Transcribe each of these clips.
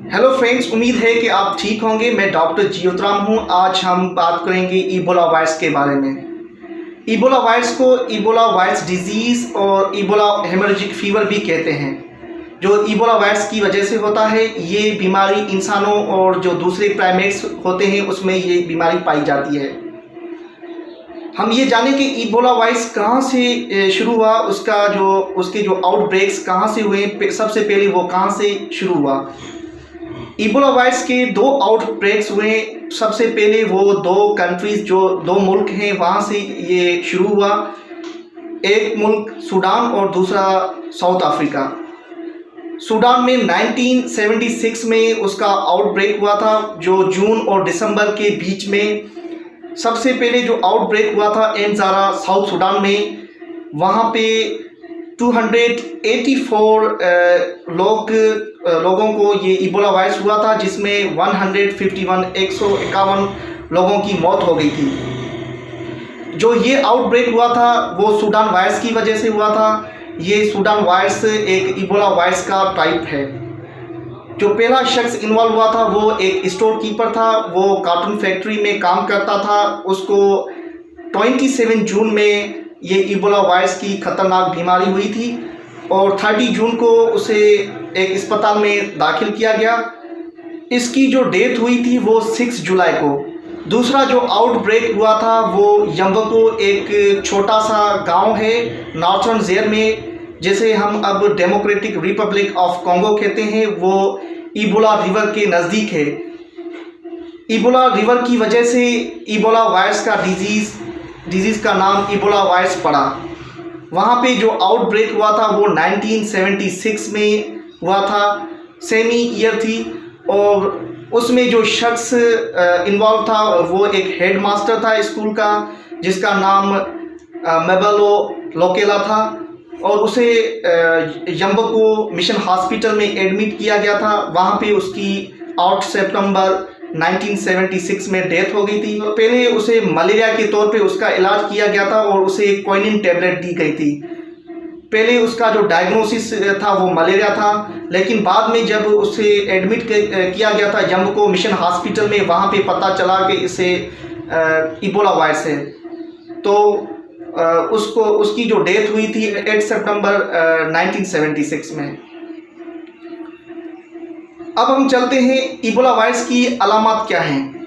Hello friends, उम्मीद है कि आप ठीक होंगे। मैं डॉक्टर जियोतराम हूं। आज हम बात करेंगे इबोला वायरस के बारे में। इबोला वायरस को इबोला वायरस डिजीज़ और इबोला हेमोरेजिक फीवर भी कहते हैं। जो इबोला वायरस की वजह से होता है, ये बीमारी इंसानों और जो दूसरे प्राइमेट्स होते हैं उसमें ये बीमारी पाई जाती है। हम ये जानें कि इबोला वायरस कहाँ से शुरू हुआ, उसके जो आउटब्रेक्स कहाँ से हुए, सबसे पहले वो कहाँ से शुरू हुआ। इबोला वायरस के दो आउटब्रेक्स हुए। सबसे पहले वो दो कंट्रीज, जो दो मुल्क हैं, वहाँ से ये शुरू हुआ। एक मुल्क सूडान और दूसरा साउथ अफ्रीका। सूडान में 1976 में उसका आउटब्रेक हुआ था, जो जून और दिसंबर के बीच में। सबसे पहले जो आउटब्रेक हुआ था एनजारा साउथ सूडान में, वहाँ पे 284 लोगों को ये इबोला वायरस हुआ था, जिसमें 151 लोगों की मौत हो गई थी। जो ये आउटब्रेक हुआ था वो सूडान वायरस की वजह से हुआ था। ये सूडान वायरस एक इबोला वायरस का टाइप है। जो पहला शख्स इन्वॉल्व हुआ था वो एक स्टोर कीपर था। वो कार्टून फैक्ट्री में काम करता था। उसको 27 जून में ये इबोला वायरस की खतरनाक बीमारी हुई थी और 30 जून को उसे एक अस्पताल में दाखिल किया गया। इसकी जो डेथ हुई थी वो 6 जुलाई को। दूसरा जो आउटब्रेक हुआ था वो यम्बको, एक छोटा सा गांव है नॉर्थर्न ज़ेर में, जिसे हम अब डेमोक्रेटिक रिपब्लिक ऑफ कॉन्गो कहते हैं। वो इबोला रिवर के नज़दीक है। इबोला रिवर की वजह से इबोला वायरस का डिजीज़ का नाम इबोला वायरस पड़ा। वहाँ पे जो आउटब्रेक हुआ था वो 1976 में हुआ था। सेमी ईयर थी और उसमें जो शख्स इन्वॉल्व था वो एक हेड मास्टर था स्कूल का, जिसका नाम मेबलो लोकेला था। और उसे यम्बको मिशन हॉस्पिटल में एडमिट किया गया था। वहाँ पे उसकी 8 सितंबर 1976 में डेथ हो गई थी। पहले उसे मलेरिया के तौर पे उसका इलाज किया गया था और उसे क्विनिन टैबलेट दी गई थी। पहले उसका जो डायग्नोसिस था वो मलेरिया था, लेकिन बाद में जब उसे एडमिट किया गया था यम्बको मिशन हॉस्पिटल में, वहाँ पे पता चला कि इसे इबोला वायरस है। तो उसकी जो डेथ हुई थी 8 सितंबर 1976 में। अब हम चलते हैं इबोला वायरस की अलामत क्या हैं।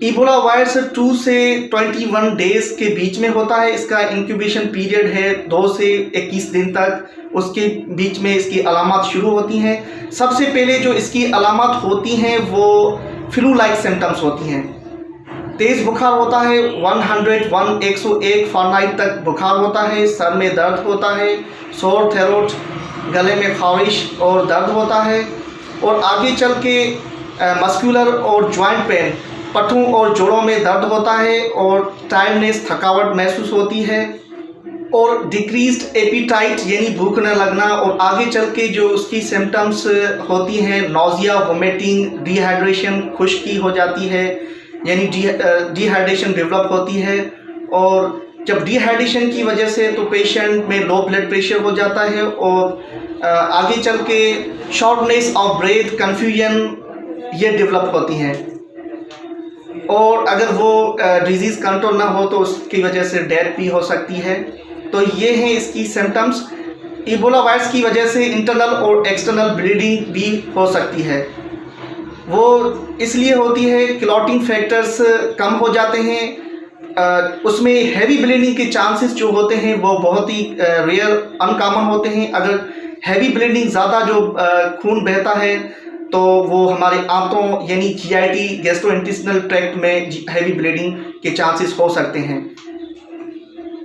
इबोला वायरस 2 से 21 डेज़ के बीच में होता है। इसका इंक्यूबेशन पीरियड है 2 से 21 दिन तक। उसके बीच में इसकी अलामत शुरू होती हैं। सबसे पहले जो इसकी अलामत होती हैं वो फ्लू लाइक सिम्टम्स होती हैं। तेज़ बुखार होता है, 101 फ़ारेनहाइट तक बुखार होता है। सर में दर्द होता है, सोर थ्रोट, गले में ख़ारिश और दर्द होता है। और आगे चल के मस्कुलर और जॉइंट पेन, पट्टों और जोड़ों में दर्द होता है और टायर्डनेस, थकावट महसूस होती है। और डिक्रीज्ड एपीटाइट यानी भूख न लगना। और आगे चल के जो उसकी सिम्टम्स होती हैं, नोज़िया, वोमिटिंग, डिहाइड्रेशन, खुश्की हो जाती है, यानी डिहाइड्रेशन डेवलप होती है। और जब डिहाइड्रेशन की वजह से तो पेशेंट में लो ब्लड प्रेशर हो जाता है और आगे चल के शॉर्टनेस ऑफ ब्रेथ, कन्फ्यूजन ये डेवलप होती हैं। और अगर वो डिजीज़ कंट्रोल ना हो तो उसकी वजह से डेथ भी हो सकती है। तो ये हैं इसकी सिम्टम्स। इबोला वायरस की वजह से इंटरनल और एक्सटर्नल ब्लीडिंग भी हो सकती है। वो इसलिए होती है, क्लॉटिंग फैक्टर्स कम हो जाते हैं। उसमें हैवी ब्लीडिंग के चांसेस जो होते हैं वो बहुत ही रेयर, अनकॉमन होते हैं। अगर हैवी ब्लीडिंग ज़्यादा जो खून बहता है तो वो हमारे आंतों यानी GIT, गैस्ट्रोइंटेस्टिनल ट्रैक्ट में हैवी ब्लीडिंग के चांसेस हो सकते हैं।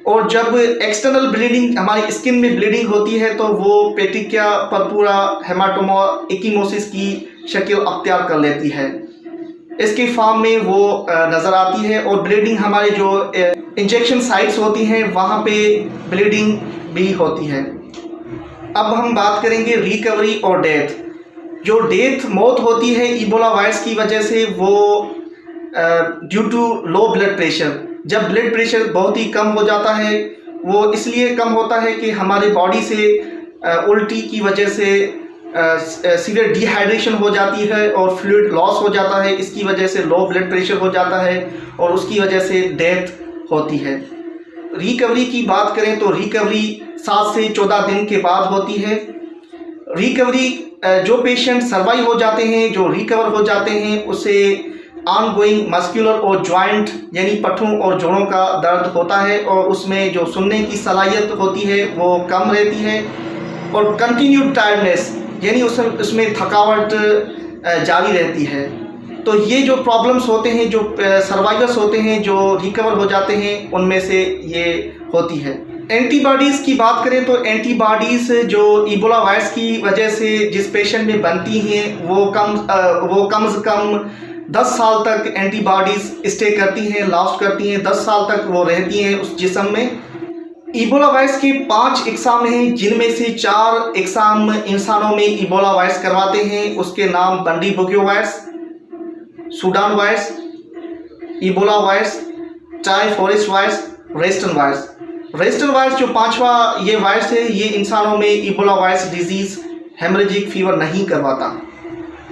और जब एक्सटर्नल ब्लीडिंग, हमारी स्किन में ब्लीडिंग होती है, तो वो पेटिकिया पर्पुरा हेमाटोमा इकीमोसिस की शक्ल अख्तियार कर लेती है। इसके फॉर्म में वो नज़र आती है। और ब्लीडिंग हमारे जो इंजेक्शन साइट्स होती हैं वहाँ पे ब्लीडिंग भी होती है। अब हम बात करेंगे रिकवरी और डेथ। जो डेथ, मौत होती है इबोला वायरस की वजह से, वो due to low blood pressure. जब ब्लड प्रेशर बहुत ही कम हो जाता है, वो इसलिए कम होता है कि हमारे बॉडी से उल्टी की वजह से सीवियर डिहाइड्रेशन हो जाती है और फ्लूइड लॉस हो जाता है। इसकी वजह से लो ब्लड प्रेशर हो जाता है और उसकी वजह से डेथ होती है। रिकवरी की बात करें तो रिकवरी 7 से 14 दिन के बाद होती है। रिकवरी जो पेशेंट सर्वाइव हो जाते हैं, जो रिकवर हो जाते हैं, उसे ऑनगोइंग मस्कुलर और जॉइंट यानी पट्टों और जोड़ों का दर्द होता है और उसमें जो सुनने की सलाहियत होती है वो कम रहती है और कंटिन्यूड टायर्डनेस यानी उसमें थकावट जारी रहती है। तो ये जो प्रॉब्लम्स होते हैं, जो सर्वाइवर्स होते हैं, जो रिकवर हो जाते हैं, उनमें से ये होती है। एंटीबॉडीज़ की बात करें तो एंटीबॉडीज़ जो इबोला वायरस की वजह से जिस पेशेंट में बनती हैं वो कम से कम 10 साल तक एंटीबॉडीज़ स्टे करती हैं, लास्ट करती हैं। 10 साल तक वो रहती हैं उस जिस्म में। इबोला वायरस के 5 एग्ज़ाम हैं, जिनमें से 4 एग्ज़ाम इंसानों में इबोला वायरस करवाते हैं। उसके नाम Bundibugyo virus, Sudan virus, Ebola virus, typhoid virus, Reston virus. Reston virus जो 5वां ये वायरस है, ये इंसानों में Ebola virus disease haemorrhagic fever नहीं करवाता।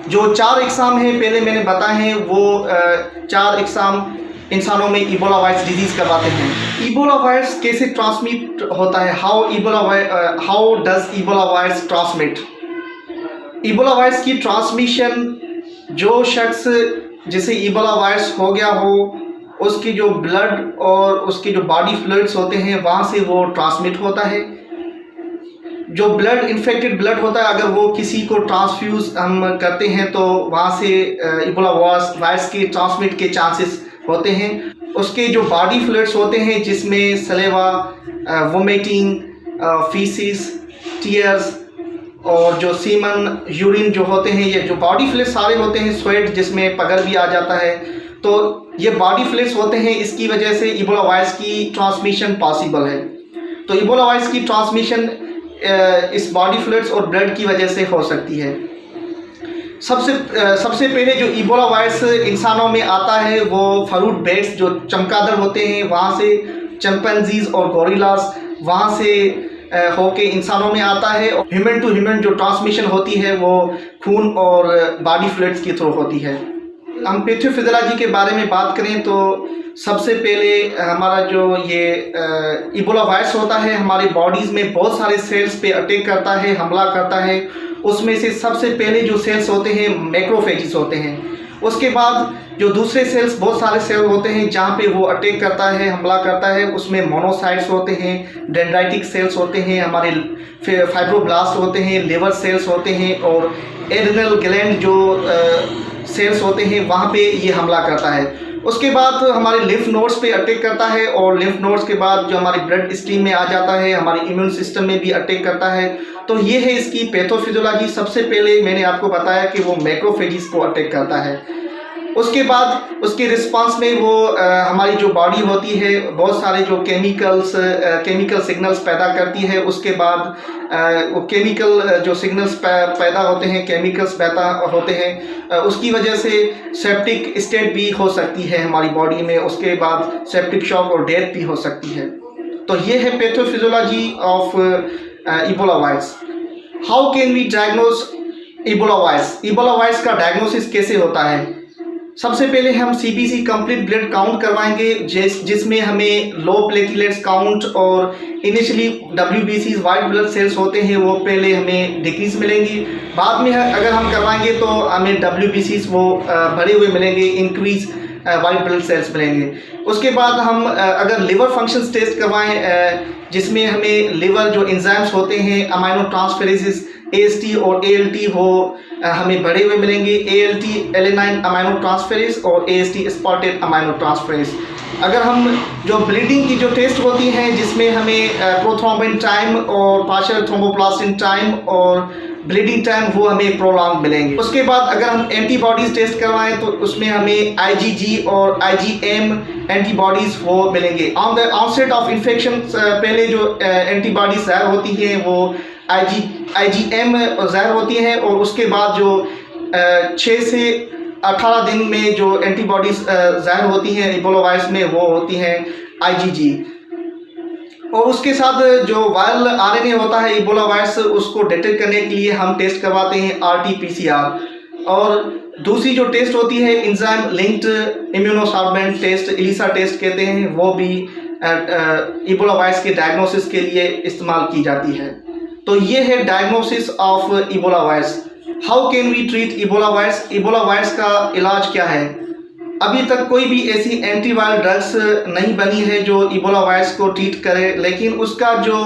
जो 4 एग्ज़ाम हैं पहले मैंने बताए हैं, वो 4 एग्ज़ाम इंसानों में इबोला वायरस डिजीज़ करवाते हैं। इबोला वायरस कैसे ट्रांसमिट होता है? How does Ebola virus transmit? Ebola virus की ट्रांसमिशन, जो शख्स जिसे इबोला वायरस हो गया हो, उसकी जो ब्लड और उसके जो बॉडी फ्लूइड्स होते हैं वहाँ से वो ट्रांसमिट होता है। जो ब्लड इन्फेक्टेड ब्लड होता है, अगर वो किसी को ट्रांसफ्यूज़ हम करते हैं तो वहाँ से इबोला वायरस के ट्रांसमिट के चांसेस होते हैं। उसके जो बॉडी फ्लूइड्स होते हैं, जिसमें सलेवा, वोमिटिंग, फीसिस, टीयर्स और जो सीमन, यूरिन जो होते हैं, ये जो बॉडी फ्लूइड्स सारे होते हैं, स्वेट जिसमें पगर भी आ जाता है, तो ये बॉडी फ्लूइड्स होते हैं। इसकी वजह से इबोला वायरस की ट्रांसमिशन पॉसिबल है। तो इबोला वायरस की ट्रांसमिशन इस बॉडी फ्लूइड्स और ब्लड की वजह से हो सकती है। सबसे पहले जो इबोला वायरस इंसानों में आता है वो फरूट बेट्स जो चमगादड़ होते हैं वहाँ से, चिंपैंजीज और गोरिल्लास वहाँ से होके इंसानों में आता है। और ह्यूमन टू ह्यूमन जो ट्रांसमिशन होती है वो खून और बॉडी फ्लूइड्स के थ्रू होती है। हम पैथोफिजियोलॉजी के बारे में बात करें तो सबसे पहले हमारा जो ये इबोला वायरस होता है, हमारी बॉडीज़ में बहुत सारे सेल्स पे अटैक करता है, हमला करता है। उसमें से सबसे पहले जो सेल्स होते हैं मैक्रोफेजेस होते हैं। उसके बाद जो दूसरे सेल्स, बहुत सारे सेल होते हैं जहाँ पे वो अटैक करता है, हमला करता है। उसमें मोनोसाइट्स होते हैं, डेंड्राइटिक सेल्स होते हैं, हमारे फाइब्रोब्लास्ट होते हैं, लिवर सेल्स होते हैं और एड्रिनल ग्लैंड जो सेल्स होते हैं वहाँ पे ये हमला करता है। उसके बाद हमारे लिम्फ नोड्स पे अटैक करता है और लिम्फ नोड्स के बाद जो हमारी ब्लड स्ट्रीम में आ जाता है, हमारे इम्यून सिस्टम में भी अटैक करता है। तो ये है इसकी पैथोफिजियोलॉजी। सबसे पहले मैंने आपको बताया कि वो मैक्रोफेजेस को अटैक करता है। उसके बाद उसके रिस्पांस में वो हमारी जो बॉडी होती है बहुत सारे जो केमिकल सिग्नल्स पैदा करती है। उसके बाद वो केमिकल जो सिग्नल्स पैदा होते हैं, केमिकल्स पैदा होते हैं, उसकी वजह से सेप्टिक स्टेट भी हो सकती है हमारी बॉडी में। उसके बाद सेप्टिक शॉक और डेथ भी हो सकती है। तो ये है pathophysiology of Ebola virus. How can we diagnose Ebola virus? Ebola virus का डायग्नोसिस कैसे होता है? सबसे पहले हम CBC कंप्लीट ब्लड काउंट करवाएंगे, जिसमें हमें लो प्लेटलेट्स काउंट और initially WBCs white blood cells होते हैं वो पहले हमें डिक्रीज मिलेंगी। बाद में अगर हम करवाएंगे तो हमें WBCs वो बढ़े हुए मिलेंगे, इंक्रीज वाइट ब्लड सेल्स मिलेंगे। उसके बाद हम अगर लिवर फंक्शंस टेस्ट करवाएं, जिसमें हमें लिवर जो एंजाइम्स होते हैं, अमाइनो ट्रांसफेरेजेस AST और ALT वो हमें बढ़े हुए मिलेंगे। ALT एलेनाइन अमाइनो ट्रांसफेरेज और AST स्पॉटेड अमाइनो ट्रांसफेरेज। अगर हम जो ब्लीडिंग की जो टेस्ट होती हैं, जिसमें हमें प्रोथ्रोम्बिन टाइम और पार्शियल थ्रोम्बोप्लास्टिन टाइम और ब्लीडिंग टाइम वो हमें प्रोलॉन्ग मिलेंगे। उसके बाद अगर हम एंटीबॉडीज़ टेस्ट करवाएं तो उसमें हमें IgG और IgM एंटीबॉडीज़ वो मिलेंगे। On the onset of infection पहले जो एंटीबॉडीज़ ज़ाहिर होती हैं वो IgM ज़ाहिर होती हैं और उसके बाद जो 6 से 18 दिन में जो एंटीबॉडीज़ ज़ाहिर होती हैं इबोला वायरस में वो होती हैं IgG। और उसके साथ जो वायरल आरएनए होता है इबोला वायरस, उसको डिटेक्ट करने के लिए हम टेस्ट करवाते हैं RT-PCR। और दूसरी जो टेस्ट होती है enzyme linked immunosorbent test, ELISA test कहते हैं, वो भी इबोला वायरस के डायग्नोसिस के लिए इस्तेमाल की जाती है। तो ये है diagnosis of Ebola virus. How can we treat Ebola virus? Ebola virus का इलाज क्या है? अभी तक कोई भी ऐसी एंटीवायरल ड्रग्स नहीं बनी है जो इबोला वायरस को ट्रीट करे, लेकिन उसका जो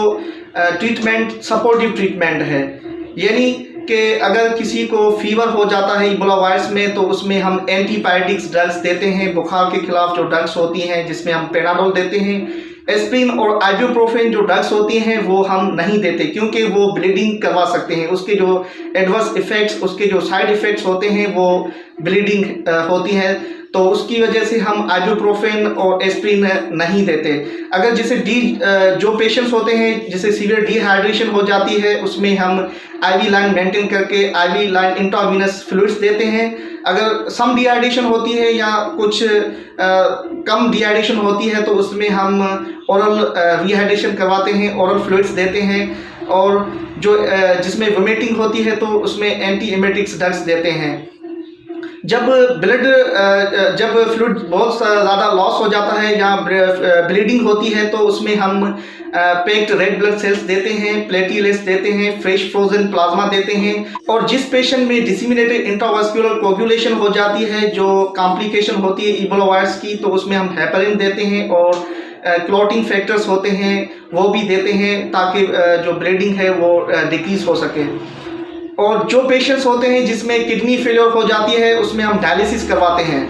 ट्रीटमेंट सपोर्टिव ट्रीटमेंट है, यानी कि अगर किसी को फीवर हो जाता है इबोला वायरस में तो उसमें हम एंटीबायोटिक्स ड्रग्स देते हैं। बुखार के खिलाफ जो ड्रग्स होती हैं जिसमें हम पेनाडोल देते हैं। एस्प्रिन और आइबुप्रोफेन जो ड्रग्स होती हैं वो हम नहीं देते, क्योंकि वो ब्लीडिंग करवा सकते हैं। उसके जो एडवर्स इफेक्ट्स, उसके जो साइड इफेक्ट्स होते हैं वो ब्लीडिंग होती है, तो उसकी वजह से हम आइबुप्रोफेन और एस्प्रिन नहीं देते। अगर जैसे जो पेशेंट्स होते हैं जिसे सीवियर डिहाइड्रेशन हो जाती है, उसमें हम IV लाइन मेंटेन करके IV लाइन इंट्रावीनस फ्लूइड्स देते हैं। अगर सम डिहाइड्रेशन होती है या कुछ कम डिहाइड्रेशन होती है तो उसमें हम ओरल रिहाइड्रेशन करवाते हैं, ओरल फ्लूइड्स देते हैं। और जो जिसमें वोमिटिंग होती है तो उसमें एंटी एमेटिक्स ड्रग्स देते हैं। जब फ्लूइड बहुत ज़्यादा लॉस हो जाता है या ब्लीडिंग होती है तो उसमें हम पैक्ड रेड ब्लड सेल्स देते हैं, प्लेटलेट्स देते हैं, फ्रेश फ्रोजन प्लाज्मा देते हैं। और जिस पेशेंट में डिसेमिनेटेड इंट्रावास्कुलर कोगुलेशन हो जाती है, जो कॉम्प्लिकेशन होती है इबोला वायरस की, तो उसमें हम हेपरिन देते हैं और क्लॉटिंग फैक्टर्स होते हैं वो भी देते हैं, ताकि जो ब्लीडिंग है वो डिक्रीज हो सके। और जो पेशेंट्स होते हैं जिसमें किडनी फेलियर हो जाती है उसमें हम डायलिसिस करवाते हैं।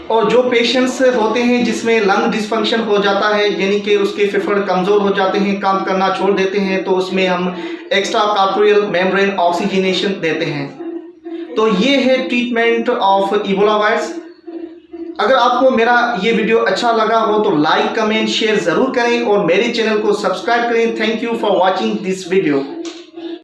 और जो पेशेंट्स होते हैं जिसमें लंग डिसफंक्शन हो जाता है, यानी कि उसके फेफड़े कमज़ोर हो जाते हैं, काम करना छोड़ देते हैं, तो उसमें हम एक्स्ट्रा कार्पोरियल मेम्ब्रेन ऑक्सीजनेशन देते हैं। तो ये है ट्रीटमेंट ऑफ इबोला वायरस। अगर आपको मेरा ये वीडियो अच्छा लगा हो तो लाइक, कमेंट, शेयर ज़रूर करें और मेरे चैनल को सब्सक्राइब करें। Thank you for watching this video.